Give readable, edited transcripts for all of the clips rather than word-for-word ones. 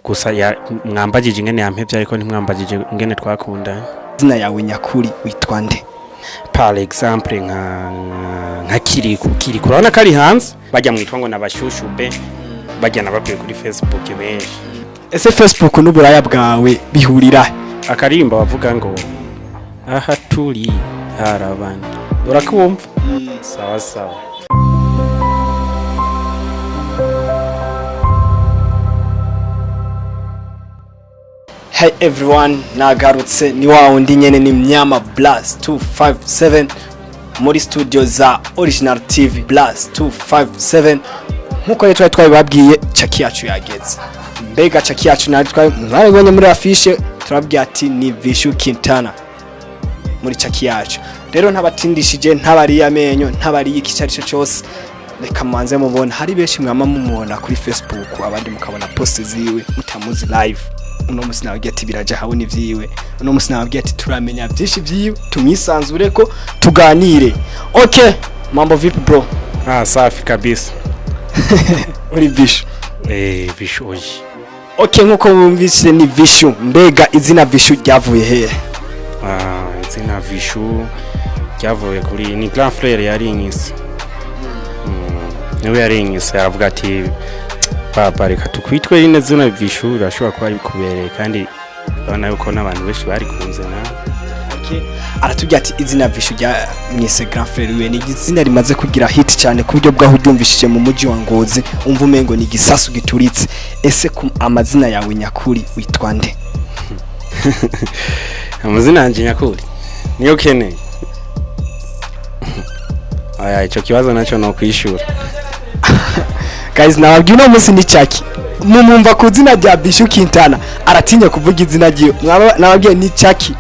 gusa mwambagije ingene yampevye ariko ntimwambagije ingene twakundanye. Izina yawe nyakuri witwa nde? Par exemple nka Kiriku urabona ko ari hanze bajya mwitwa ngo nabashushube bajya nabakwiye kuri Facebook benshi. Ese Facebook n'uburaya bwawe bihurira akarimba bavuga ngo aha turi harabana urakumva? Sawa sawa. Hey everyone, nagarutse ni wa wundi nyene ni Mnyama Blast 257 muri studio za Original TV Blast 257. Nkuko yitwa twabibabwiye caki yacu yageze. Mbega caki yacu nari mwabonye muri afishe turabwiye ati ni Vichou Kintana muri caki yacu. Rero ntabatindishije ntabari amenyo ntabari ikicarico cyose. Reka manze mubona hari benshi mwama mumubona kuri Facebook abandi mukabona post ziwe mutamuzi live. Uno musi nababwiye ati biraje habona ivyiwe. Uno musi nababwiye ati turamenya byinshi vyiwe tumwisanzure ko tuganire. Okay, mambo vipi bro? Safi kabisa. Uri Vichou? Vichou. Okay, nkuko mwumvise ni Vichou. Mbega izina Vichou ryavuye he? Izina Vichou ryavuye kuri ni grand frère ya Eunice. Niwe ya Eunice aravuga ati papa reka tukwitwe rine zina Vichou urashobora kuba ari kubereye kandi bana yuko n'abantu benshi bari kunze na. Okay, aratubwira ati izina Vichou rya mwise grand frère we ni izina rimaze kugira hit cyane ku buryo bwaho udyumvishije mu muji wa Ngozi umva umengo ni gisasu gituritse. Ese amazina yawe nyakuri witwa nde? Amazina yanje nyakuri niyo keneye. Ico kibazo naco no kwishura. Guys, nababwiye no musi ni caki. Mumumva ku zina rya Vichou Kintana aratinya kuvuga izina ryiwe. Nababwiye ni caki.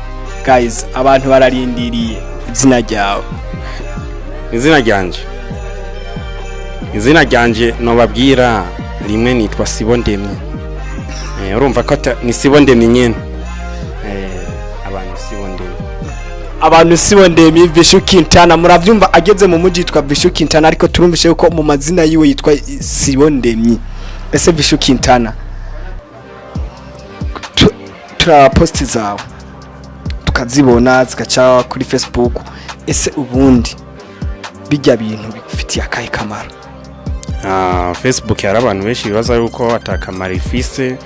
Guys, abantu bararindiriye izina ryawe. Izina ryanje no babwira rimwe nitwa Sibondemye. Urumva ko ni Sibondemye nyene. Abantu Sibondemye Vichou Kintana muravyumva ageze mu muji yitwa Vichou Kintana ariko turumvishe yuko mu mazina yiwe yitwa Sibondemye. Ese Vichou Kintana tura post zawe tukazibona zikaca kuri Facebook. Ese ubundi bijya bintu bigufitiye akahe kamaro? Facebook yari abantu benshi bibaza yuko atakamaro ifise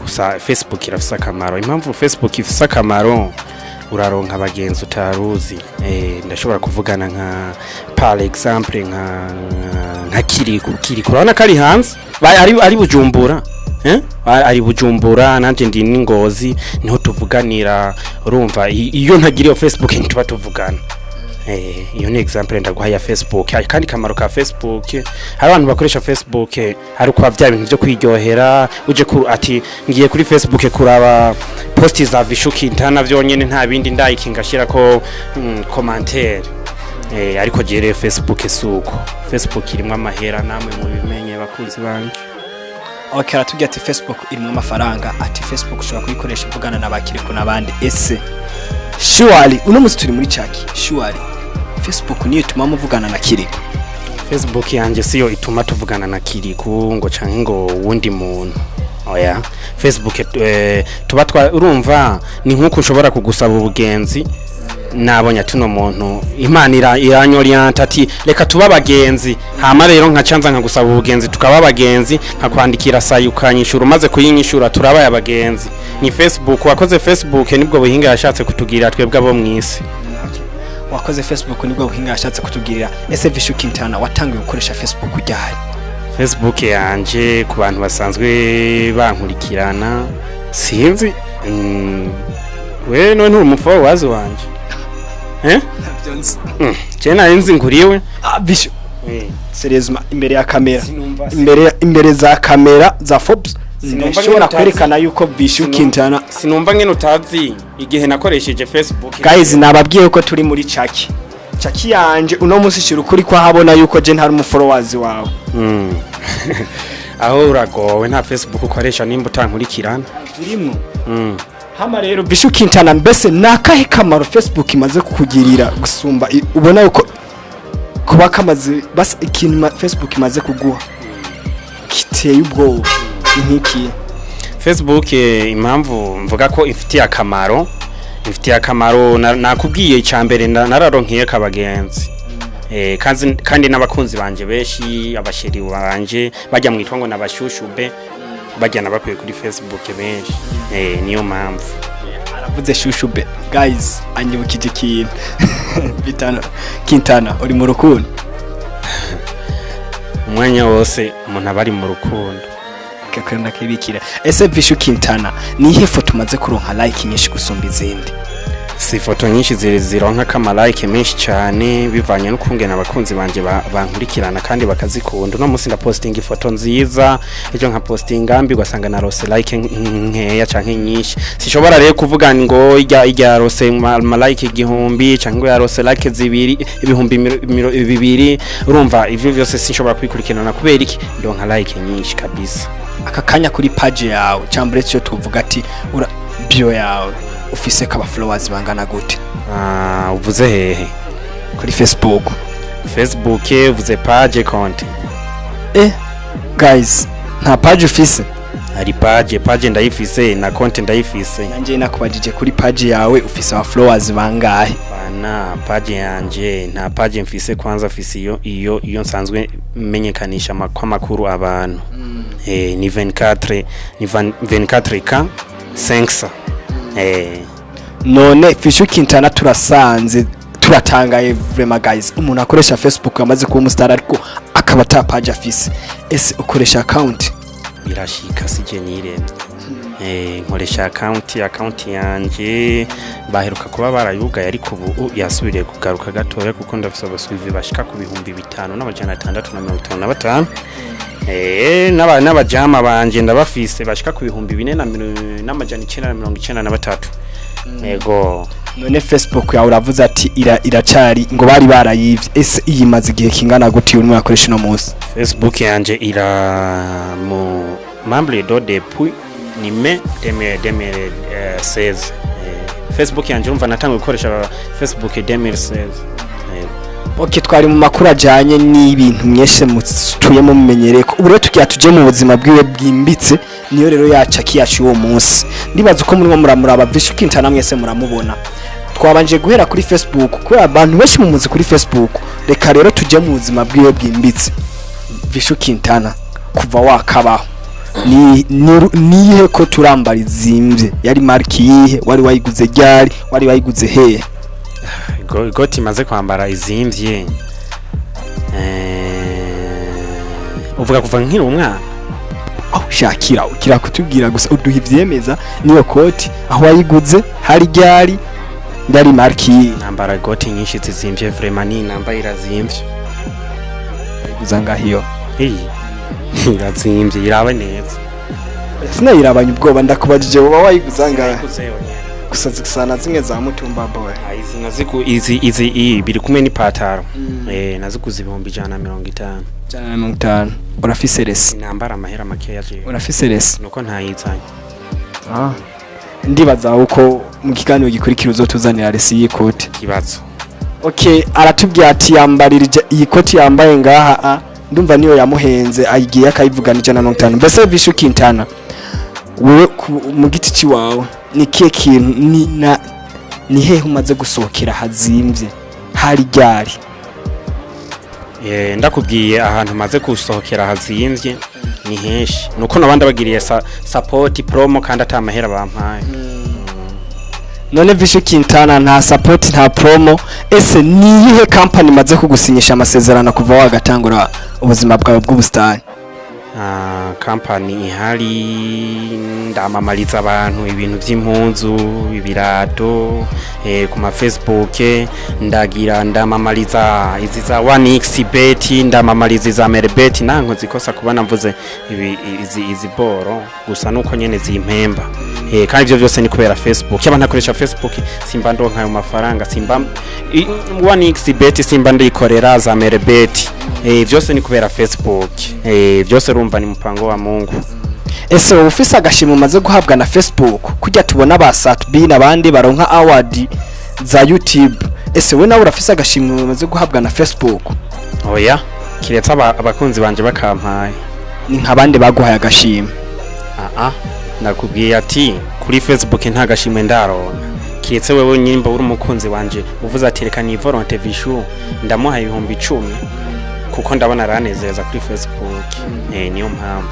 gusa Facebook irafise akamaro. Impamvu Facebook ifise akamaro uraronka abagenzi utaruzi. Ndashobora kuvugana nka par exemple nka Kiriku urabona ko ari hanze ari Bujumbura. Ari Bujumbura nanje ndi n'Ingozi niho tuvuganira. Urumva iyo ntagiriye Facebook ntituba tuvugana. Iyo ni example ndaguha ya Facebook. Kandi kamaro ka Facebook hari abantu bakoresha Facebook hari kwa bya bintu byo kwiryohera uje ati ngiye kuri Facebook kuraba post za Vichou Kintana vyonyene nta bindi ndayikinga shira ko commentaire. Ariko jere Facebook suko Facebook irimo amahera namwe mu bimenye bakunzi banje. Okay, aratubwira ati Facebook irimo amafaranga ati Facebook ushobora kuyikoresha uvugana n'abakiriko nabandi. Ese surely uno musi turi muri caki surely Facebook niyo ituma muvugana na Kiriku? Facebook yanje siyo ituma tuvugana na Kiriku ngo canke ngo wundi muntu. Oya, Facebook tuba urumva ni nkuko ushobora kugusaba ubugenzi nabonye tuno muntu Imana iranyorienta ati reka tuba abagenzi hama rero nkacanza nkagusaba ubugenzi tukaba abagenzi nkakwandikira sayukanyishura umaze kuyinyishura turabaye abagenzi. Ni Facebook wakoze Facebook nibwo buhinga yashatse kutugirira twebwe abo mwisi. Wakoze Facebook nibwo buhinga yashatse kutugirira. Ese Vichou Kintana watangiye gukoresha Facebook ryari? Facebook yanje ku bantu basanzwe bankurikirana sinzi we none umufollow wanje Chena inzi nguriwe Vichou seriously imbere ya kamera imbere za kamera za Forbes sinumva kwerekana yuko Vichou Kintana sinumva ngene utazi igihe nakoresheje Facebook. Guys, nababwiye yuko turi muri caki yanje uno musi shira ukuri kwa habona yuko je ntari umufollowers wawe. Aho uragowe nta Facebook ukoresha nimba utankurikirana birimo. Hama rero Vichou Kintana mbese nakahe kamaro Facebook imaze kukugirira gusumba ubona yuko kuba kamaze basi ikintu Facebook imaze kuguha kiteye ubwoba nkiki? Facebook impamvu mvuga ko ifitiye akamaro nakubwiye cyambere nararonkeye kabagenzi kandi n'abakunzi banje beshi abasheri banje bajya mu itongo nabashushube bajya nabakwiye kuri Facebook benshi niyo mpamvu aravuze shushube guys anyibukije ikintu bitano Kintana uri mu rukundo umwanya wose umuntu abari mu rukundo kakanda kibikira ese Vichou Kintana ni ihe foto umaze kuronka like nyinshi gusumba izindi si foto nyinshi zironka kama like menshi cyane bivanye no kungena abakunzi banje bankurikirana kandi bakazikunda no musi ndapostinga ifoto nziza ejo nka postinga mbi gasanga na rose like nkeya canke nyinshi sishobora rero kuvuga ngo ijya rose like igihumbi canke ya rose like zibiri ibihumbi 200 urumva ivyo byose sinshobora kwikurikirana kubera iki ndonka like nyinshi kabisa aka kanya kuri page yawe cyambere cyo tuvuga ati ura bio yawe ufise kaba followers bangana gute uvuze hehe kuri Facebook uvuze page konti guys nta page ufise hari page ndayifise na konti ndayifise nanje nakubajije kuri page yawe ufise aba followers bangahe bana page yanje nta page mfise kwanza fise iyo nsanzwe menyekanisha makuru abantu ni 24k 500 none Vichou Kintana turasanze turatangaye vraiment guys umuntu akoresha Facebook amaze kuba umustar ariko akaba ta page afise ese ukoresha account birashika sije niremye nkoresha account yanje baheruka kuba barayugaye ariko ubu yasubiriye kugaruka gatoya kuko ndafise abasuivi bashika ku bihumbi 5,655 n'abajama banje ndabafise bashika ku bihumbi 4,993 yego none Facebook yawe uravuze ati iracari ngo bari barayivye ese iyimaze igihe kingana gute uri mwakoresha no munsi Facebook yanje ira mu membre depuis ni mai 2016 Facebook yanje urumva natangiye gukoresha Facebook 2016 Okay twari mu makuru ajanye n'ibintu myeshe mutuye mu menyereye ko ubure tukiya tuje mu buzima bwiwe bwimbitse niyo rero yacaki yacu uwo munsi ndibaza uko muri muraba Vichou Kintana mwese muramubona twabanje guhera kuri Facebook kubera abantu benshi mu muzi kuri Facebook reka rero tuje mu buzima bwiwe bwimbitse Vichou Kintana kuva wakabaho nihe ko turambara izimvye yari marki yihe wari wayiguze ryari wari wayiguze hehe goti maze kwambara izimvye uvuga kuva nkiri umwana shakira ukira kutubwira gusa uduha ivyemeza niyo koti aho wayiguze hari ryari ndari marki nambara goti nyinshi zizimvye vraiment ni namba irazimvye guzanga hiyo irazimvye irabe neza sinayirabanye ubwoba ndakubajije woba wayiguzanga gusa zisana zimwe za mutumba boy izi biri kumwe ni pataro nazikuza 150 150 urafise resi nambara amahera makeya je urafise resi nuko ntayizanye ndibaza uko mu kiganiro gikurikira uzotuzanira resi y'ikoti kibazo okay aratubwiye ati yambaririje iyi koti yambaye ngaha ndumva niyo yamuhenze ayigiye akayivugana 150 mbese Vichou Kintana wewe mu giti ci wawe ni kiye kintu ni hehe umaze gusohokera hazimvye hari ryari ndakubwiye ahantu maze gusohokera hazimvye ni henshi nuko nabandi bagiriye support promo kandi atamahera bampaye none Vichou Kintana nta support nta promo ese niyihe company maze kugusinyisha amasezerano kuva wagatangura ubuzima bwawe bw'ubustani company ihari ndamamariza abantu ibintu by'impunzu ibirato ku ma Facebook ndagira ndamamariza izi za 1xbet ndamamariza za merbet nanko zikosa kubana mvuze izi boro gusa nuko nyene zimpemba kandi ivyo byose ni kubera Facebook cyaba ntakoresha Facebook simba ndonka ayo mafaranga simba 1xbet simba ndikorera za merbet byose ni kubera Facebook byose rumva ni mupango wa Mungu ese ufise agashimo umaze guhabwa na Facebook kujya tubona ba Satbi nabandi baronka award za YouTube ese we nawe urafise agashimo umaze guhabwa na Facebook oya kiretse abakunzi banje bakampaye ni nkabandi baguhaye agashimo nakubwiye ati kuri Facebook nta gashimwe ndaronka kiretse wewe nyimba uri umukunzi wanje uvuze ati reka ni volonté Vichou ndamuha 10,000 kuko ndabona aranezeza kuri Facebook niyo mpamvu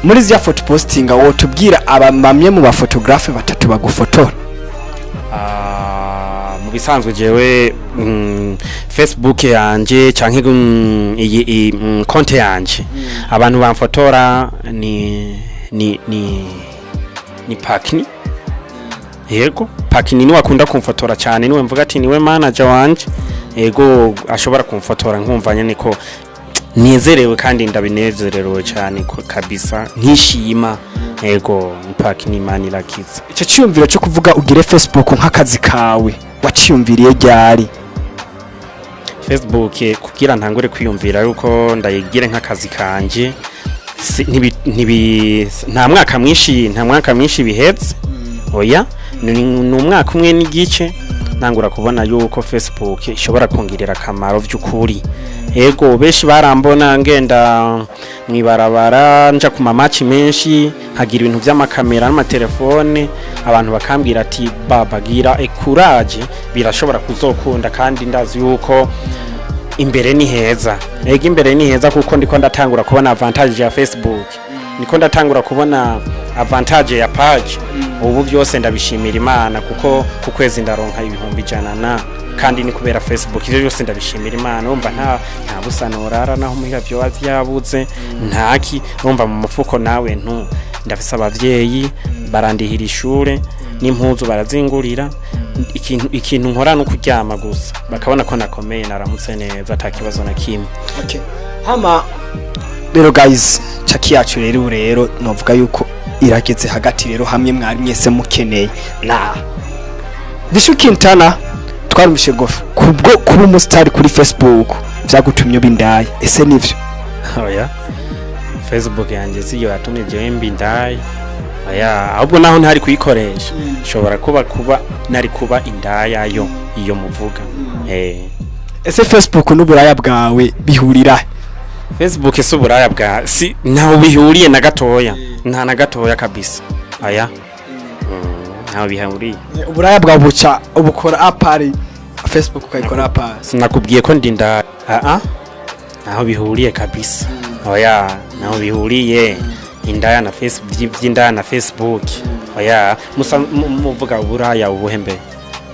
muri zya photo posting wo tubwira abamamye mu ba photographe batatu bagufotora mu bisanzwe jewe Facebook yanje canke iyi konte yanje abantu bamfotora ni Pakini yego Pakini ni wakunda kumfotora cyane niwe mvuga ati niwe manager wanje yego ashobora kumfotora nkumvanye niko nezerewe kandi ndabinezerewe cyane kabisa nkishima yego Pakini mani lakiza icyo cyumviro cyo kuvuga ugire Facebook nk'akazi kawe waciyumviriye ryari Facebook kugira ntangure kwiyumvira yuko ndayigire nk'akazi kanje nta mwaka mwinshi bihetse oya ni umwaka umwe n'igice ntangura kubona yuko Facebook ishobora kongirira akamaro by'ukuri ego beshi barambona ngenda mwibarabara nja ku mamaci menshi hagira ibintu by'amakamera n'amatelefone abantu bakambwira ati babagira courage birashobora kuzokunda kandi ndazi yuko imbere ni heza imbere ni heza kuko ndiko ndatangura kubona advantage ya Facebook niko ndatangura kubona advantage ya page ubu byose ndabishimira Imana kuko ku kwezi ndaronka 100 kandi ni kubera Facebook ivyo byose ndabishimira Imana umva nta busanorara naho muhiga byo wavyabuze ntaki umva mu mufuko nawe ndafise abavyeyi barandihira ishure n'impuzu barazingurira ikintu nkora no kuryama gusa bakabona ko nakomeye naramutse neza atakibazo na kimwe okay hama rero guys caki yacu rero novuga yuko irageze hagati rero hamwe mwari mwese mukeneye na Vichou Kintana twarumishe gofu kubwo kuba umustar kuri Facebook byagutumye bindaya ese nivyo oya Facebook yanje siyo yatumye je mbindaya oya ahubwo naho ntari kuyikoresha shobora kuba nari kuba indaya iyo muvuga ese Facebook n'uburaya bwawe bihurira Facebook ese uburaya bwa si naho bihuriye na gatoya nta na gatoya kabisa aya naho bihuriye uburaya bwa buca ubukora apari Facebook ukayikora apari sinakubwiye ko ndinda naho bihuriye kabisa oya naho bihuriye indaya na Facebook by'indaya na Facebook oya muvuga uburaya ubuhembe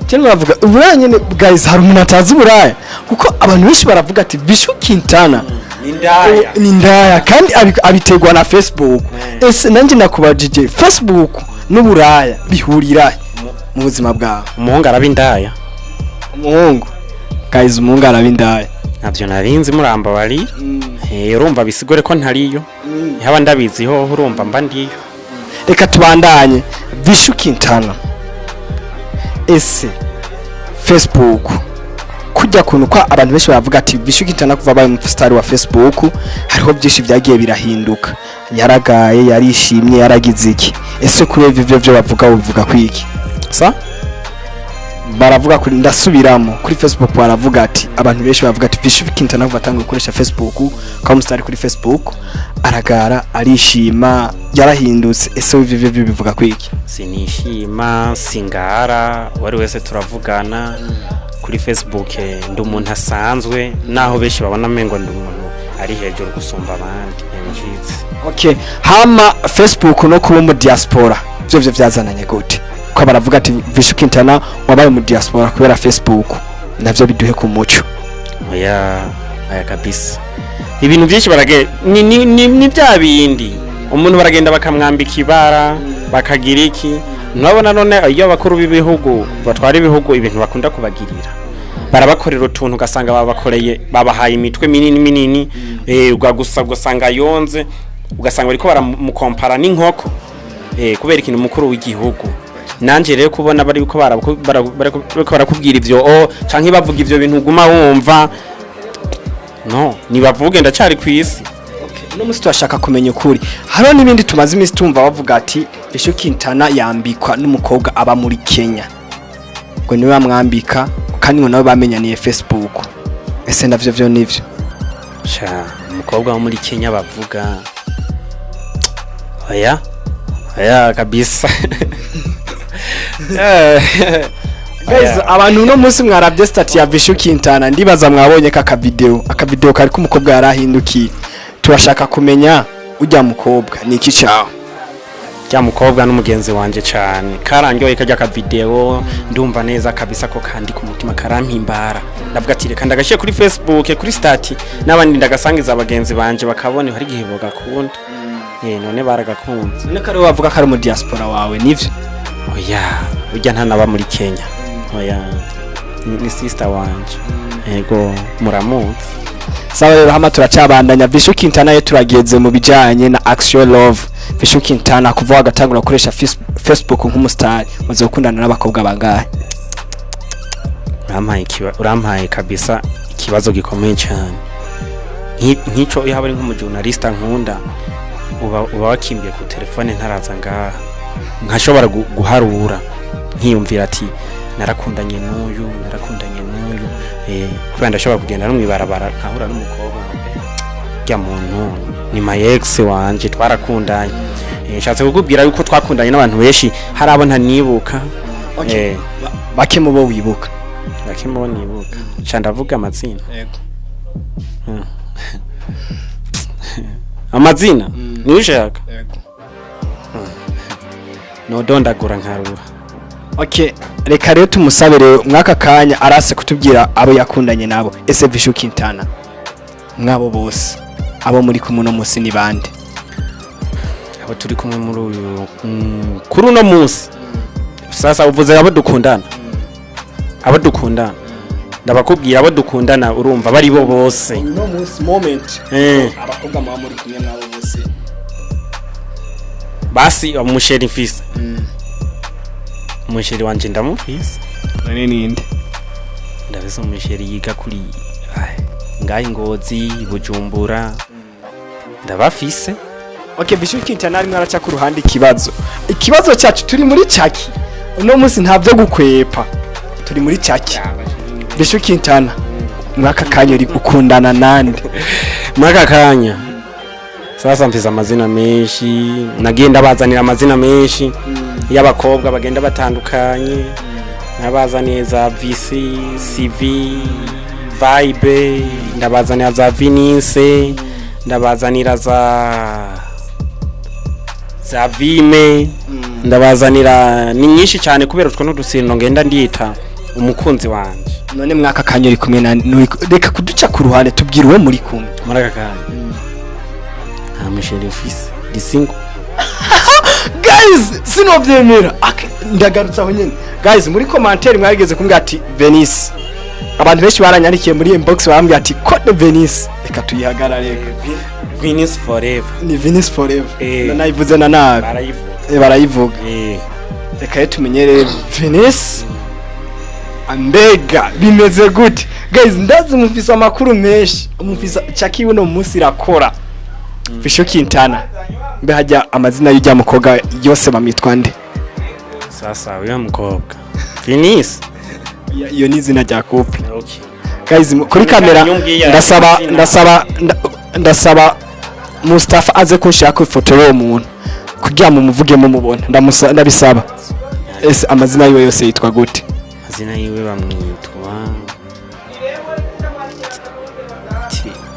cyane bavuga uburaya nyene guys hari umuntu atazi uburaya kuko abantu benshi baravuga ati Vichou Kintana nindaya kandi abitegwa na Facebook ese nanje nakubajije Facebook n'uburaya bihurira mu buzima bwawe umuhungu arabindaya umuhungu guys umuhungu arabindaya navyo narinzi muramba bari urumva bisigore ko ntariyo haba ndabizi ho urumva mba ndiyo reka tubandanye Vichou Kintana ese Facebook kujya kuntu kwa abantu benshi baravuga ati Vichou Kintana kuva baye umustar wa Facebook hariho byinshi byagiye birahinduka yaragaye yarishimye yaragize iki ese kuri ivyo byo bavuga kwiki sa baravuga kuri ndasubiramo kuri Facebook baravuga ati abantu benshi bavuga ati Vichou Kintana kuva tangu gukoresha Facebook kwa umustar kuri Facebook aragara arishima yarahindutse ese ivyo bivuga kwiki sinishima singara wari wese turavugana kuri Facebook ndi umuntu asanzwe naho beshi babona mengo ndi umuntu ari hejuru gusumba abandi enjize okay hama Facebook no kuba mu diaspora byo byazananye gute ko baravuga ati Vichou Kintana wabaye mu diaspora kubera Facebook navyo biduhe ku muco oya kabisa ibintu byinshi barage ni bya bindi umuntu baragenda bakamwambika ibara bakagira iki nabona none iyo abakuru b'ibihugu batwara ibihugu ibintu bakunda kubagirira barabakorera utuntu ugasanga babakoreye babahaye imitwe minini ugasanga yonze ugasanga bariko baramukompara n'inkoko kubera ikintu mukuru w'igihugu nanje rero kubona bari uko barakubwira ivyo canke bavuga ivyo bintu guma wumva no nibavuge ndacari kwisi no musi twashaka kumenya ukuri haro nibindi tumaze imisi tumva bavuga ati Vichou Kintana yambikwa n'umukobwa aba muri Kenya ngo niwe bamwambika kandi ngo nawe bamenyaniye Facebook ese ndavyo nivyo umukobwa wo muri Kenya bavuga oya ya kabisa. Guys, abantu no munsi mwarabye stat ya Vichou Kintana ndibaza mwabonye ka video kari ku mukobwa yarahindukiye. Turashaka kumenya ujya mukobwa ni iki cyawe? Jya mukobwa n'umugenzi wanje cyane karangyoye kajya ka video ndumva neza kabisa ko kandi ku mutima karampimbara ndavuga ati reka ndagashiye kuri Facebook kuri stat n'abandi ndagasangiza abagenzi banje bakabone hari gihe bogakunda none baragakunze none kare wavuga kare mu diaspora wawe nivyo oya ujya ntanaba muri Kenya oya ni sister wanje yego muramutse sawa rero hama turacabandanya Vichou Kintana ye turageze mu bijanye na action love Vichou Kintana kuva agatangura gukoresha Facebook nk'umustar maze gukundana n'abakobwa bangahe urampaye kabisa ikibazo gikomeye cyane nk'ico iyo habari nk'umujournalista nkunda uba wakimbiye ku telefone ntaraza ngaha nkashobora guharura nkiyumvira ati narakundanye n'uyu kubera ndashobora kugenda no mwibarabara nkahura n'umukobwa rya muntu ni my ex wanje twarakundanye nshatse kukubwira yuko twakundanye n'abantu benshi hari abo ntanibuka bake mu bo wibuka nibuka cha ndavuga amazina yego amazina ni ushaka yego no dondagura nkaruha. Okay, reka rero tumusabire mwaka kanya arase kutubwira abo yakundanye nabo. Ese Vichou Kintana mwabo bose abo muri kumwe no munsi ni bande? Abo turi kumwe muri uyu kuri no munsi. Sasa uvuze abo dukundana. Abo dukundana. Ndabakubwira abo dukundana urumva bari bo bose. No munsi moment. Abakobwa mwa muri kumwe nabo bose. Basi umusheri mfise. Umusheri wanje ndamufise. None ninde? Ndabese umusheri yiga kuri ngayi Ngozi Bujumbura. Ndabafise. Okay, Vichou Kintana ari mwaraca ku ruhande ikibazo cyacu turi muri caki. Uno munsi ntavyo gukwepa. Turi muri caki. Vichou Kintana mwaka kanya uri ukundana nande? Mwaka kanya sasa mfise amazina menshi nagenda bazanira amazina menshi y'abakobwa bagenda batandukanye nabazaniye za VC CV Vibe ndabazanira za Eunice ndabazanira za Vime ndabazanira ni nyinshi cyane kubera utwo n'udusino ngenda ndita umukunzi wanje. None mwaka kanya uri kumwe na reka kuduca ku ruhande tubwira uwo muri kumwe mwaka kanya amusheri office di single. Guys sinovyemera ndagarutsa aho nyene guys muri commentaire mwageze kumbwira ati Eunice abantu benshi baranyandikiye muri inbox barambwira ati code Eunice reka tuyihagarare Eunice forever ni Eunice forever nayivuze na nabi barayivuga reka tumenyere Eunice ambega bimeze gute guys ndazi mufisa amakuru menshi mufisa caki uno munsi rakora Vichou Kintana mbe hajya amazina y'ujya mukobwa yose bamitwa nde? Sasa uya mukobwa Eunice iyo ni izina rya kopi. Okay guys kuri kamera ndasaba Mustafa aze kunshaka ifoto y'uwo muntu kugira mu muvuge mu mubona ndabisaba. Ese amazina yiwe yose yitwa gute? Amazina yiwe bamwitwa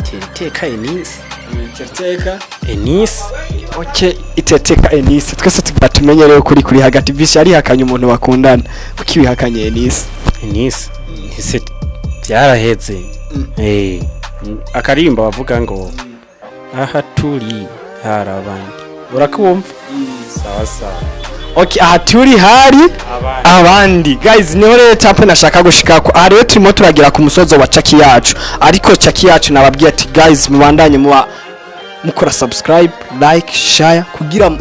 Teteka Eunice. Teteka Eunice. Okay, Teteka Eunice. Twese tugatumenyereye kuri hagati Vichou ari hakanye umuntu bakundana. Kuki wihakanye Eunice? Eunice ise byaraheze. Akarimba bavuga ngo aha turi harabandi. Urakumva? Sawa. Okay, aha turi hari abandi. Guys, niho rero tape nashaka gushikako. Aha rero turimo turagira ku musozo wa caki yacu. Ariko caki yacu nababwiye ati guys mubandanye mukora subscribe, like, share kugira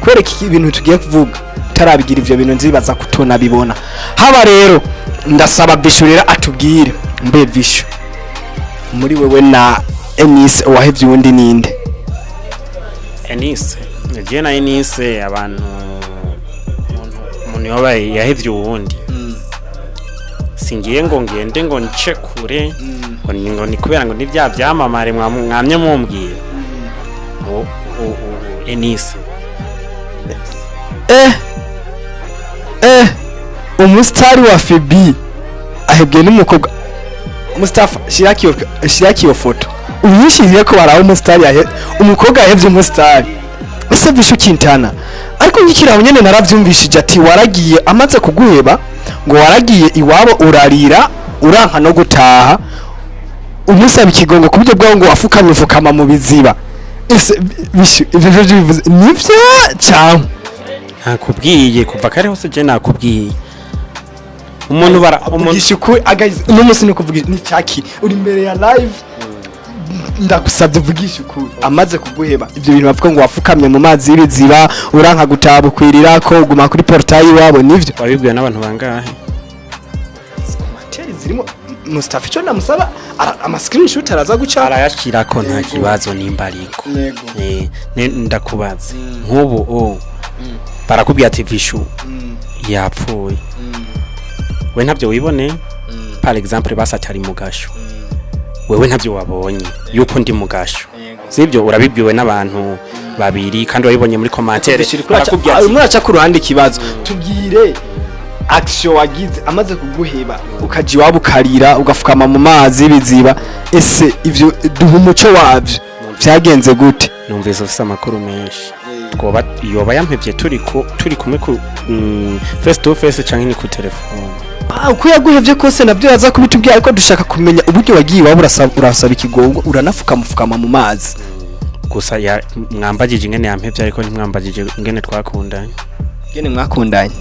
kwereka ibintu tugiye kuvuga. Tarabigira ivyo bintu nzibaza kutona bibona. Haba rero ndasaba Vichou rero atubwire mbe Vichou muri wewe na Eunice wahevye undi ninde? Eunice je na Eunice abantu umuntu yabaye yahevye uwundi singiye ngo ngende ngo nce kure ngo ni kubera ngo nivya byamamare mwamye mumbwira Eunice umusitari wa Fibi ahebwe n'umukobwa Mustafa shiraki iyo foto uyishiriye ko baraho umusitari umukobwa yahevye umusitari ese Vichou Kintana ariko ngikiraho nyene naravyumvishije ati waragiye amaze kuguheba ngo waragiye iwabo urarira uranka no gutaha umusaba ikigongo kubyo bwaho ngo wafukamye ufukama mu biziba ese Vichou ivyo bivuze nivyo cyangwa nakubwiye kuva kare hose je nakubwiye umuntu bara umuntu guys no musi no kuvuga ni caki uri imbere ya live ndagusabye vugisha ukuri amaze kuguheba ivyo bintu bavuga ngo wafukamye mu mazi y'ibiziba uranka gutaba ukwirira ko uguma kuri portail iwabo nivyo wabibwiwe n'abantu bangahe materi zirimo Mustafa cyo namusaba ama screenshot araza guca arayashira ko nta kibazo nimba ariko ndakubaza nk'ubu barakubwiye ati Vichou yapfuye we ntabyo wibone par exemple basatari mu gasho wewe ntabyo wabonye yuko ndi mu gasho sibyo urabibwiwe n'abantu babiri kandi wabibonye muri commentaire barakubwiye ati mwaca ku ruhande kibazo tubwire action wagize amaze kuguheba ukaji wabukarira ugafukama mu mazi biziba ese ivyo duha umuco wavyo byagenze gute numvise ufite amakuru menshi twoba yoba yampevye turi kumwe ku face to face canke ni ku telefone uko yaguhevye kose nabyo yaza kubitubwira ariko dushaka kumenya uburyo wagiye waba urasaba ikigongo uranafukamufukama mu mazi gusa mwambagije ingene yampevye ariko ntimwambagije ingene twakundanye ingene mwakundanye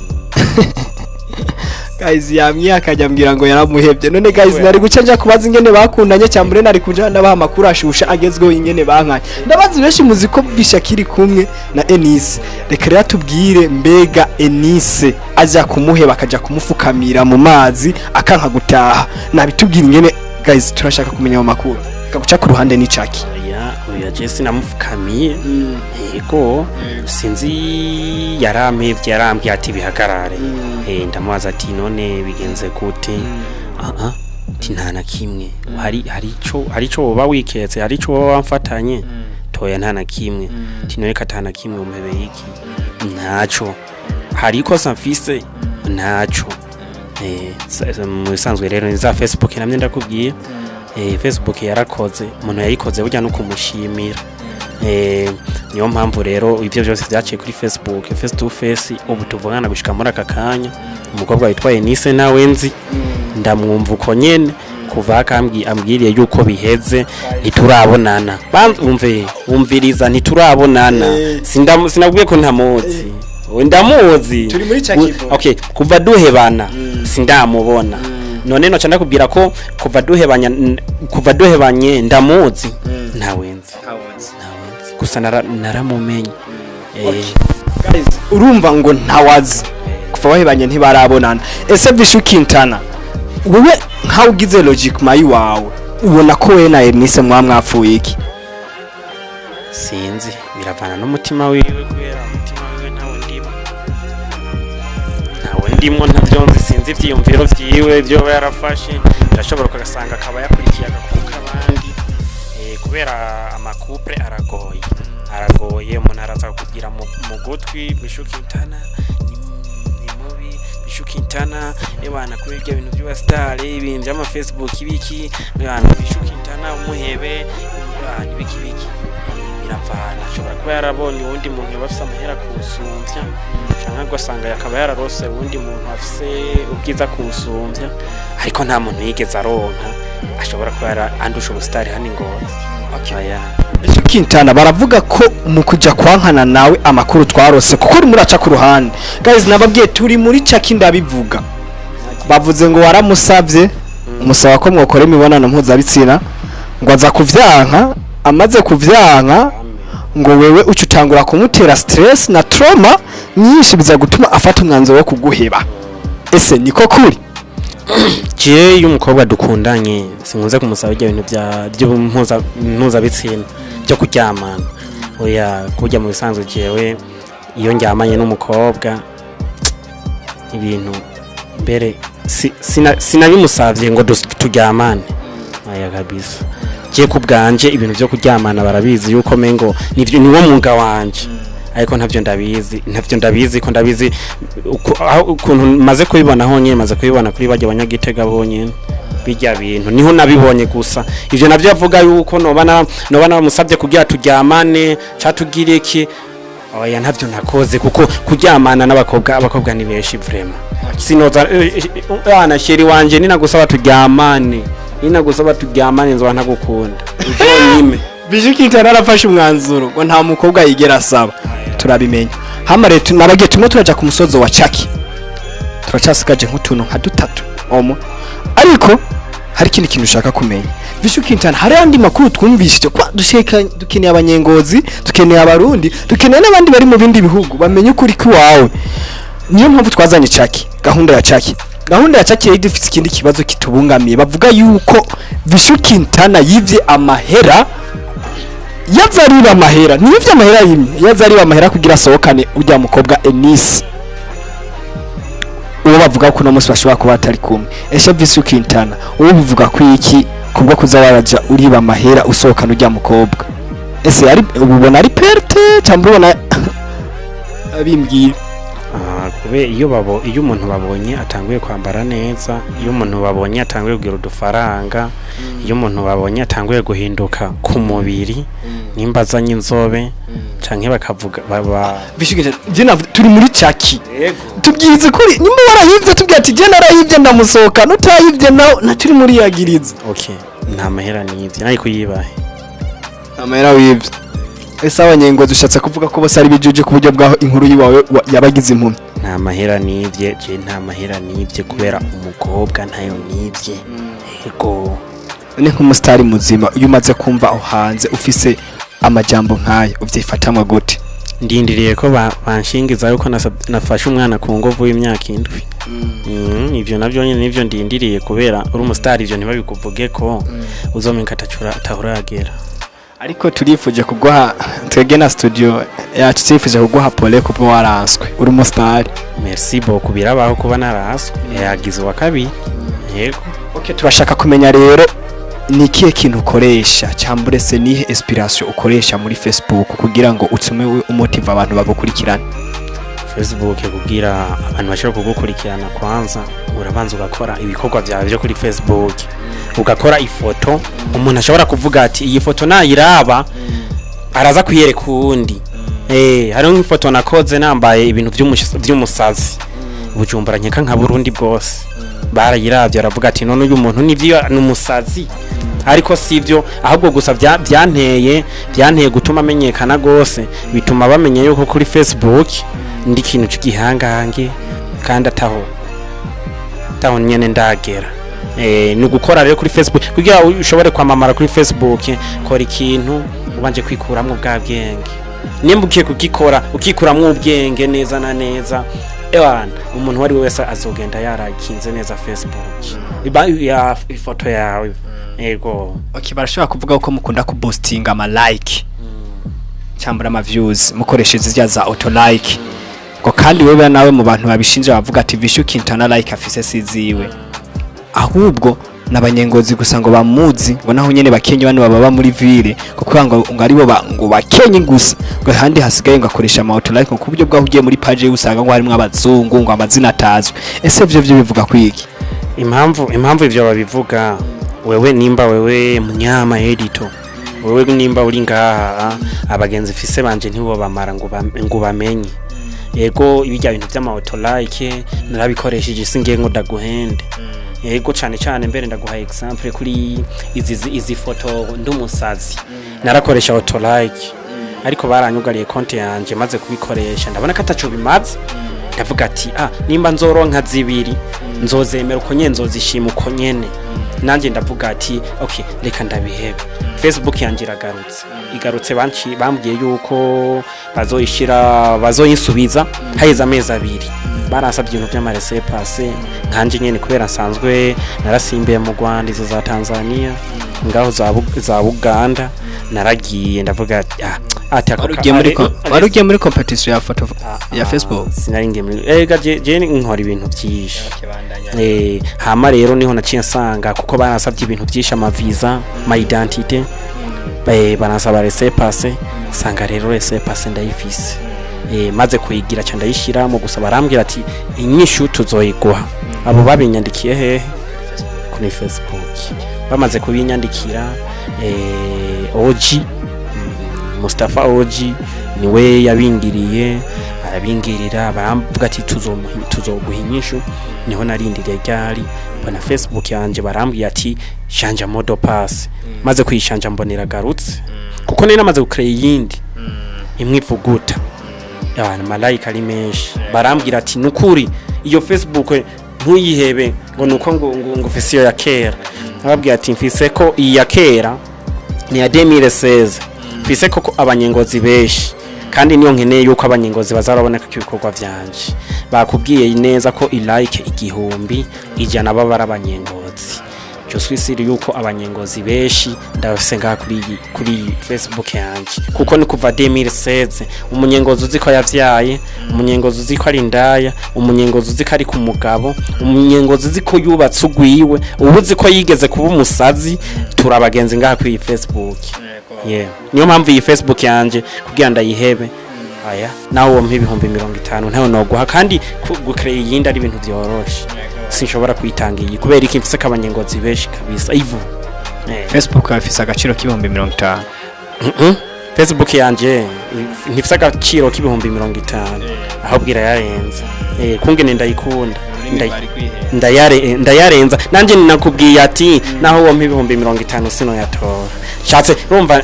guys yamye akajyambira ngo yaramuhevye none guys nari gucanja kubaza ingene bakundanye cyambure nari kuja ndabaha makuru ashusha agezweho ingene bankanye ndabazi benshi muziko bishakiri kumwe na Eunice reka rero tubwire mbega Eunice aja kumuheba akaja kumufukamira mu mazi akanka gutaha nabitubwira ingene guys turashaka kumenya mu makuru kaguca ku ruhande ni caki oya Jesse namufukamiye yego sinzi yaramevye yarambye ati bihagarare ndamubaza ati none bigenze gute ntana na kimwe hari ico woba wiketse hari ico woba wamfatanye toya ntana kimwe none katana kimwe umebe iki ntaco hari ikosa mfise ntaco mu bisanzwe rero ni za Facebook namye ndakubwiye Facebook yarakoze umuntu yayikoze burya no kumushimira niyo mpamvu rero ivyo byose byaciye kuri Facebook face to face ubu tuvugana gushika muri aka kanya umukobwa witwa Eunice nawe nzi ndamwumva uko nyene kuva ambwiriye yuko biheze ntiturabonana umviriza ntiturabonana sinabwiye ko ntamuzi ndamuzi turi muri cyakibo okay kuva duhebana sindamubona none no cyane kubwira ko kuva duhebanye ndamuzi ntawenzi gusa naramumenye guys urumva ngo ntawazi kuva wahebanye ntibarabonana ese Vichou Kintana wewe nka ugize logic mayi wawe ubona ko we na Eunice mwapfuye iki sinzi biravana n'umutima wiwe kubera umutima wiwe ntawe ndimo ntavyonzi sinzi ivyiyumviro vyiwe byo yarafashe ndashobora kugasanga akaba yakurikiye agakuru kabandi kubera amakupre aragoye umuntu araza kugira mu gutwi Vichou Kintana ni mubi Vichou Kintana ebana kuri ibyo bintu by'aba star ibintu by'ama Facebook ibiki ebana Vichou Kintana umuhebe ibiki biravana ashobora kuba yarabonye uwundi muntu bafise amahera kusumbya cyangwa gasanga yakaba yararose uwundi muntu afise ubwiza kusumbya ariko nta muntu yigeze aronka ashobora kuba andusha ubustar hani ngo Vichou Kintana baravuga ko mu kujya kwankana nawe amakuru twarose kuko uri muraca ku ruhande guys nababwiye turi muri caki ndabivuga bavuze ngo waramusavye umusaba ko mwokore imibonano mpuzabitsina ngo aza kuvyanka amaze kuvyanka ngo wewe ucutangura kumutera stress na trauma nyinshi biza gutuma afata umwanzo wo kuguheba ese niko kuri je y'umukobwa dukundanye sinkunze kumusaba ibyo bintu by'impuza bitsina byo kuryamana oya kujya mu bisanzwe jewe iyo njyamanye n'umukobwa ibintu mbere sinabimusavye ngo turyamane aya kabisa je kubwanje ibintu byo kuryamana barabizi yuko mengo nivyo niwo mwuga wanje ariko ntavyo ndabizi ko ndabizi ukuntu maze kubibona honyene maze kubibona kuri bajya abanyagitega bonyene bijya bintu niho nabibonye gusa ivyo navyo yavuga yuko nobana musabye kugira turyamane catugire iki oya ntavyo nakoze kuko kuryamana n'abakobwa ni benshi vraiment sinoza ana sheri wanje ninagusaba turyamane nzoba ntagukunda uzonyime Vichou Kintana arafashe umwanzuro ngo nta mukobwa yigera asaba turabimenya hamare nabagiye tumwe turaja ku musozo wa caki turacasigaje nk'utuntu nka dutatu omo ariko hari ikindi kintu ushaka kumenya Vichou Kintana hari andi makuru twumvishije kwa dukeneye abanyengozi dukeneye abarundi dukeneye n'abandi bari mu bindi bihugu bamenye ukuri kwiwawe niyo mpamvu twazanye caki gahunda ya caki dufite ikindi kibazo kitubungamiye bavuga yuko Vichou Kintana yivye amahera yazariba amahera nivyo amahera yimye yazariba amahera kugira sohokane ujya mukobwa Eunice uwo bavuga ko no musi bashobora kuba atari kumwe esha Vichou Kintana uwo bivuga ko iki kubwo kuzabaraja uriba amahera usohokana ujya mukobwa ese ari ubona ari perte cyangwa ubona abimbwiye kube iyo umuntu babonye atanguye kwambara neza iyo umuntu babonye atanguye kugira udufaranga iyo umuntu babonye atanguye guhinduka ku mubiri nimba azanye inzobe canke bakavuga Kintana turi muri caki tubyize kuri nimba warahivye tubwiye ati je narahivye ndamusohoka nutahivye na turi muri yagiriza okay nta mahera nivye nari kuyibahe amahera wivye ese abanyengo dushatse kuvuga ko bose ari bijuje ku buryo bwaho inkuru yiwawe yabagize impumyi nta mahera nivye nta mahera nivye kubera umukobwa ntayo nivye ego ni nk'umusitari muzima iyo umaze kumva aho hanze ufise amajambo nkayo uvyifatamwe gute ndindiriye ko banshingiza yuko nafashe umwana ku ngovu y'imyaka 7 ivyo navyo nyene nivyo ndindiriye kubera uri umusitari ivyo ntibabikuvuge ko uzomenka atahura yagera ariko turifuje kuguha twege na studio yacu twifuje kuguha pole kuko waranswe uri umusitari merci beaucoup birabaho kuba naraswe yagize wa kabiri yego okay turashaka kumenya rero ni kihe kintu ukoresha cyambure se nihe inspiration ukoresha muri Facebook kugira ngo utume umutiva abantu bagukurikirana Facebook kugira abantu bashobora kugukurikirana kwanza urabanza ugakora ibikorwa byawe byo kuri Facebook ugakora ifoto umuntu ashobora kuvuga ati iyi foto nayiraba araza kuyereka uwundi hari nk'ifoto nakoze nambaye ibintu by'umusazi Bujumbura nkeka nka Burundi bwose barayiravye aravuga ati none uyu muntu nivyo n'umusazi ariko sivyo ahubwo gusa byanteye gutuma amenyekana gose bituma bamenye yuko kuri Facebook ndi kintu cy'igihangange kandi ataho nyene ndagera ni gukora rero kuri Facebook kugira ushobore kwamamara kuri Facebook kora ikintu ubanje kwikuramwe bwa bwenge nimbukiye kugikora ukikuramwe ubwenge neza na neza ewana umuntu wari wese azogenda yarakinze neza Facebook ya ifoto yawe ego okay barashobora kuvuga uko mukunda ku boosting ama like cyambura ama views mukoresheje zya za auto like ko kandi wewe nawe mu bantu babishinje bavuga ati Vichou Kintana like afise siziwe ahubwo nabanyengozi gusa ngo bamuzi ngo naho nyene bakenye bane baba muri ville kuko ngo aribo ngo bakenye gusa ngo handi hasigaye ngo akoresha ama auto like ku buryo bwaho ugiye muri page usanga ngo harimo abazungu ngo amazina atazwe ese byo bivuga kwiki impamvu ivyo babivuga wewe nimba wewe munyama editor wewe nimba uri ngaha abagenzi fise banje ntibo bamara ngo bamenye yego ibijya bintu by'ama auto like narabikoresheje singiye ngo daguhende yego cyane mbere ndaguha example kuri izi foto ndumusazi narakoresha auto like ariko baranyugariye konti yanje maze kubikoresha ndabona ko ataco bimaze ndavuga ati nimba nzoronka zibiri nzozemera uko nyene nzozishima uko nyene nanje ndavuga ati okay reka ndabihebe Facebook yanje igarutse bambwiye yuko bazoyisubiza haheza amezi 2 barasabye ibintu by'amarese passe nkanje nyene kubera nsanzwe narasimbiye mu Rwanda izo za Tanzania ngaho za Uganda naragiye ndavuga ati warugiye muri competition ya photo ya Facebook sinaringe muri je nkora ibintu byinshi hama rero niho naciye nsanga kuko barasabye ibintu byinshi ama visa ma identité banasaba rese passe sanga rero rese passe ndayifise maze kuyigira cyane ndayishiramo gusa barambwira ati inyishu tuzoyiguha abo babinyandikiye hehe kuri Facebook bamaze kubinyandikira OG Mustafa OG niwe yabingiriye arabingirira baramvuga ati tuzoguha inyishu niho narindiriye ryari bana Facebook yanje barambwiye ati shanja modo pass maze kuyishanja mbonera garutse kuko nari namaze gucreate yindi imwivuguta abantu malayika ari menshi barambwira ati nukuri iyo Facebook ntuyihebe ngo nuko ngo fisiyo ya kera nababwira ati mfise ko iyi ya kera ni ya 2016 mfise ko abanyengozi beshi kandi niyo nkeneye yuko abanyengozi bazaraboneka ibikorwa vyanje bakubwiye neza ko ilike 1000 ijana babara abanyengozi cyo swisiri yuko abanyengozi beshi ndasenga kuri Facebook yanje kuko ni kuva 2016 umunyengozi uziko yavyaye umunyengozi uziko ari ndaya umunyengozi uziko ari ku mugabo umunyengozi uziko yubatse ugwiwe ubuzi ko yigeze kuba umusazi turabagenzi ngaha kuri Facebook niyo mpamvu iyi Facebook yanje kugira ndayihebe aya nawo mpa 50 ntayo noguha kandi gucreate yindi ari ibintu byoroshe sinshobora kuyitanga iyi kubera iki mfise kabanyengozi beshi kabisa ivu Facebook afise agaciro k'50 Facebook yanje ntifise agaciro k'50 ahubwira yarenze kungene ndayikunda ndayarenza nanje ninakubwiye ati naho wo mpa 50 sino yatora nshatse urumva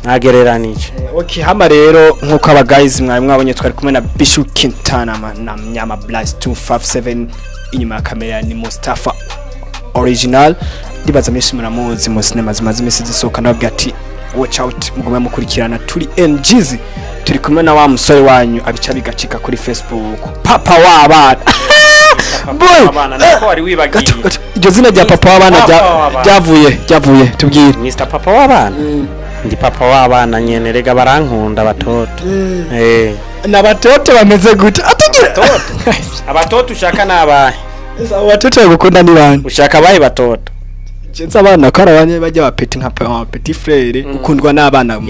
nagereranije okay hama rero nkuko aba guys mwabonye twari kumwe na Vichou Kintana na Mnyama Blast 257 inyuma ya kamera ni Mustafa original ndibaza mwese muramuzi mu cinema zimaze imisi zisohoka nababwira ati watch out mugume mukurikirana turi NGZ turi kumwe na wa musore wanyu abica bigacika kuri Facebook papa w'abana boy abana nako ari wibagiye iryo zina rya papa w'abana ryavuye tubwire Mr Papa w'abana ndi papa w'abana nyene rega barankunda batoto n'abatoto bameze gute atoto abatoto ushaka nabahe abatoto bagukunda ni bande ushaka bahe batoto Chenza abana karabanye bajya bapeti nka petit frère ukundwa n'abana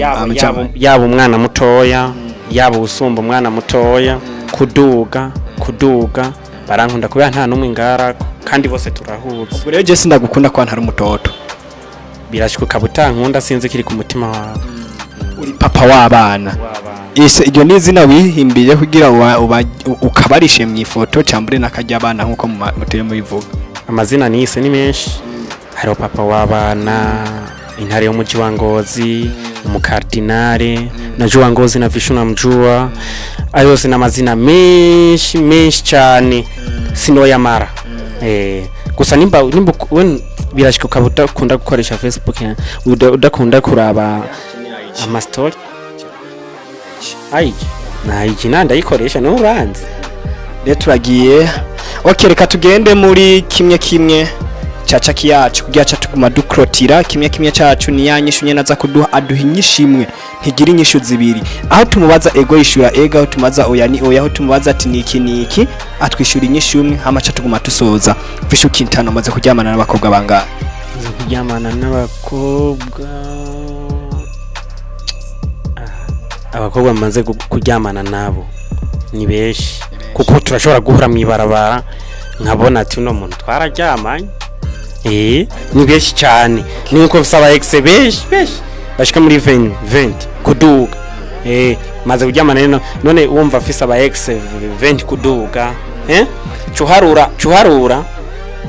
yabo umwana mutoya yabo usumba umwana mutoya kuduga barankunda kubera nta numwe ngara kandi bose turahuza ubwo rero je sindagukunda kwa ntari umutoto birashikuka butankunda sinzi kiri ku mutima wawe uri papa w'abana ese iryo ni izina wihimbiye kugira ukabarishe mu ifoto cyambure nakajya abana nkuko muteye mubivuga amazina nise ni menshi hari papa w'abana intare yo muji wa Ngozi umukardinale na Jua Ngozi na Vichou namjua ayo sina mazina menshi cyane sino yamara gusa nimba birashikuka budakunda gukoresha Facebook udakunda kuraba ama story ayiji nanda yikoresha no uranze rero turagiye okay reka tugende muri kimwe caki yacu kugira cha tuguma dukrotira kimwe cyacu ni yanyishu nyene aza kuduha aduha inyishimwe ntigira inyishu zibiri aho tumubaza ego yishura ego aho tumaza oya ni oya aho tumubaza ati niki atwishura inyishimwe hama cha tuguma tusoza Vichou Kintana amaze kuryamana n'abakobwa bangana kuryamana n'abakobwa abakobwa bamaze kuryamana nabo ni beshi kuko turashobora guhura mu ibarabara nkabona ati uno muntu twararyamanye ni beshi cyane nuko bisaba ex beshi bashika muri 20 kuduga maze kuryamana none wumva afisa aba ex 20 kuduga chuharura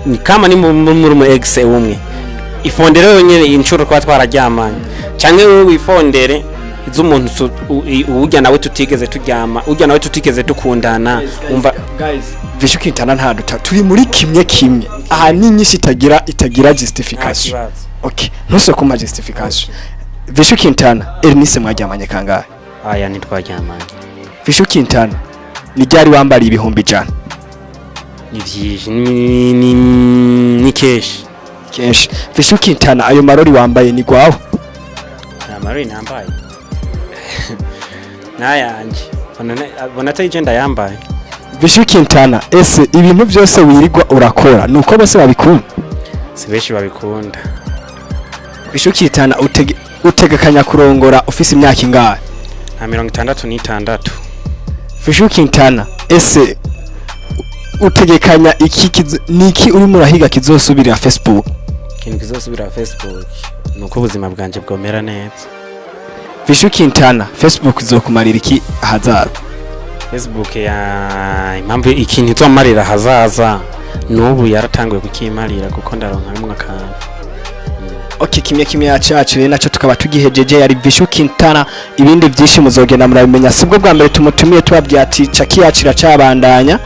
ni kama ni muri mu ex umwe ifondere yonyene inshuro kwa twararyamanye canke wewe wifondere izumuntu ujya nawe tutigeze turyama ujya nawe tutigeze dukundana umva guys Vichou Kintana nta duta turi muri kimwe aha ni nyinshi itagira justification okay ntuse kuma justification Vichou Kintana Eunice mwaryamanye kangahe aya ni twaryamanye Vichou Kintana ni ryari wambari ibihumbi jana ni vyije ni keshi Vichou Kintana ayo marori wambaye ni gwaho marori nambaye nayanje bonata igenda yambaye Vichou Kintana ese ibintu byose wirigwa urakora nuko bose babikunda si beshi babikunda Vichou Kintana utegekanya kurongora ufise imyaka ingahe na 66. Vichou Kintana ese utegekanya niki uri murahiga kizosubira Facebook? Ikintu kizosubira Facebook nuko ubuzima bwanje bwomera neza. Vichou Kintana Facebook izokumarira iki hazaza? Facebook ya impamvu ikintu izomarira hazaza nubu yaratanguye kukimarira kuko ndaronka rimwe akantu. Okay, kimwe yacacu rero naco tukaba tugihejeje yari Vichou Kintana. Ibindi byinshi muzogenda murabimenya. Sibwo bwa mbere tumutumiye tubabwiye ati caki yacira cabandanya.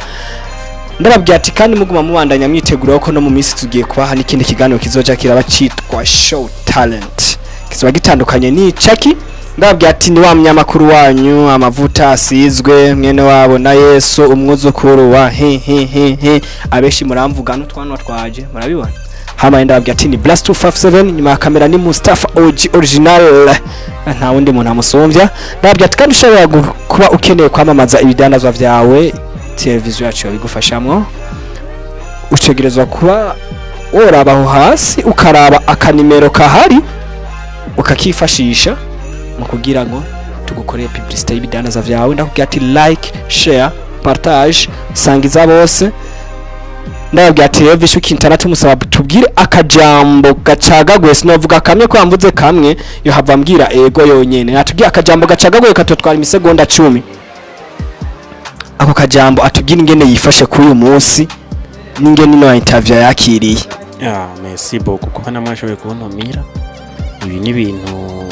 Ndababwiye ati kandi muguma mubandanya mwitegura ko no mu minsi tugiye kubaha n'ikindi kiganiro kizoja kiraba citwa Show Talent. Kizoba gitandukanye ni caki. Ndababwiye ati ni wa mnyamakuru wanyu amavuta asizwe mwene wabo na Yesu umwuzukuru wa abeshi muramvuga no twanwa twaje murabibona. Hama ndababwiye ati ni Blast 257 nyuma ya kamera ni Mustafa OG original nta wundi muntu amusumbya. Ndababwiye ati kandi ushobora kuba ukeneye kwamamaza ibidandazwa vyawe televiziyo yacu yabigufashamwo. Ucegerezwa kuba worabaho hasi ukaraba akanimero kahari ukakifashisha mu kugira ngo tugukoreye publicité y'ibidandazwa vyawe. Ndakubwiye ati like, share, partage, sangiza bose. Ndababwiye ati rero Vichou Kintana tumusaba tubwire akajambo gacagaguye, sinovuga kamwe ko yamvuze kamwe yo hava mbwira ego yonyene. Atubwiye akajambo gacagaguye katotwara imisegonda 10. Ako kajambo atubwire ingene yifashe kuri uyu munsi n'ingene ino interview yakiriye. Merci beaucoup kuko namwashoboye kuntumira. Ibi ni ibintu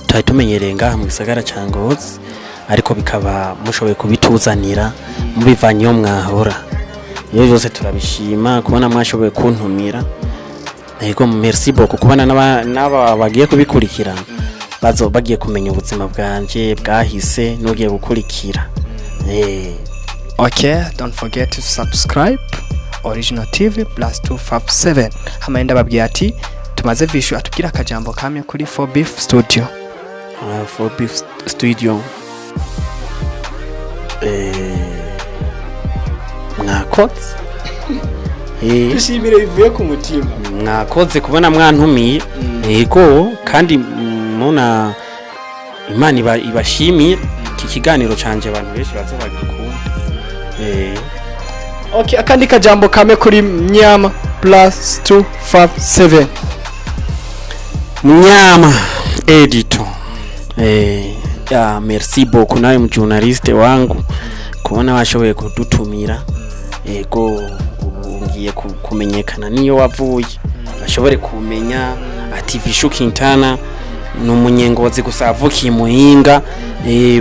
tutatumenyereye ngaha mu gisagara ca Ngozi, ariko bikaba mushoboye kubituzanira mubivanyeyo mwahora. Iyo byose turabishima kubona mwashoboye kuntumira. Ego merci beaucoup kubona n'aba bagiye kubikurikirana bagiye kumenya ubuzima bwanje bwahise n'ugiye gukurikira. Okay, don't forget to subscribe Original TV plus 257. Hama ndababwiye ati tumaze Vichou atubwira akajambo kamwe kuri 4Beef Studio. 4Beef Studio mwakoze dushimire bivuye ku mutima. Mwakoze kubona mwantumiye. Yego kandi muna Imana ibashimiye iki kiganiro canje abantu benshi bazobagikunda. Okay, akandi kajambo kame kuri Mnyama plus 257. Mnyama editor. Merci beaucoup nawe mjournaliste wangu kubona washoboye kudutumira. Ego ngiye kumenyekana niyo wavuye bashobore kumenya ati Vichou Kintana n'umunyengozi gusa avukiye muhinga.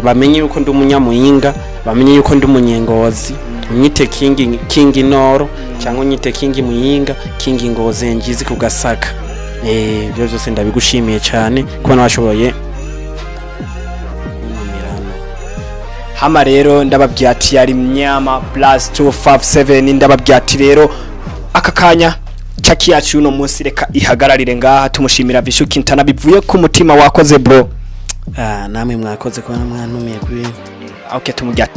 Bamenye yuko ndi umunyamuhinga, bamenye yuko ndi umunyengozi. Nyite King Noro cyangwa nyite King Muhinga, King Ngozi ngizi kugasaka. Byo byose ndabigushimiye cyane kubona washoboye. Hama rero ndababwiye ati yari Mnyama plus 257. Ndababwiye ati rero akakanya caki yacu uno munsi reka ihagararire ngaha. Tumushimira Vichou Kintana bivuye ku mutima. Wakoze bro. Namwe mwakoze kubona mwantumiye kuri. Okay, tumujya.